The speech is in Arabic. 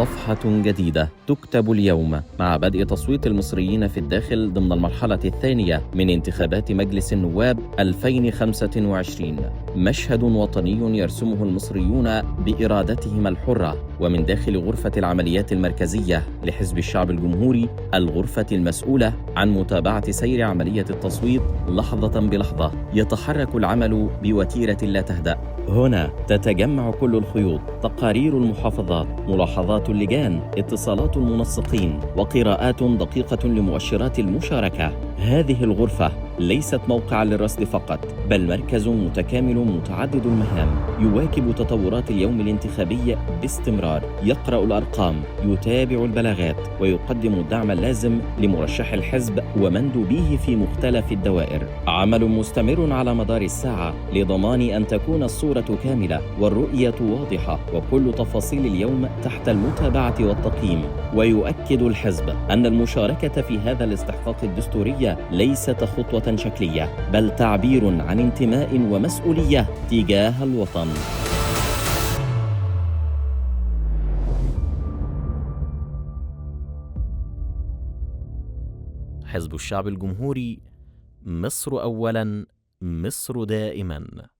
صفحة جديدة تكتب اليوم مع بدء تصويت المصريين في الداخل ضمن المرحلة الثانية من انتخابات مجلس النواب 2025. مشهد وطني يرسمه المصريون بإرادتهم الحرة ومن داخل غرفة العمليات المركزية لحزب الشعب الجمهوري، الغرفة المسؤولة عن متابعة سير عملية التصويت لحظة بلحظة. يتحرك العمل بوتيرة لا تهدأ. هنا تتجمع كل الخيوط، تقارير المحافظات، ملاحظات اللجان، اتصالات المنسقين، وقراءات دقيقة لمؤشرات المشاركة. هذه الغرفة ليست موقعا للرصد فقط، بل مركز متكامل متعدد المهام، يواكب تطورات اليوم الانتخابي باستمرار، يقرأ الأرقام، يتابع البلاغات، ويقدم الدعم اللازم لمرشح الحزب ومندوبيه في مختلف الدوائر. عمل مستمر على مدار الساعة لضمان أن تكون الصورة كاملة والرؤية واضحة وكل تفاصيل اليوم تحت المتابعة والتقييم. ويؤكد الحزب أن المشاركة في هذا الاستحقاق الدستوري ليست خطوة شكلية، بل تعبير عن انتماء ومسؤولية تجاه الوطن. حزب الشعب الجمهوري، مصر أولاً، مصر دائماً.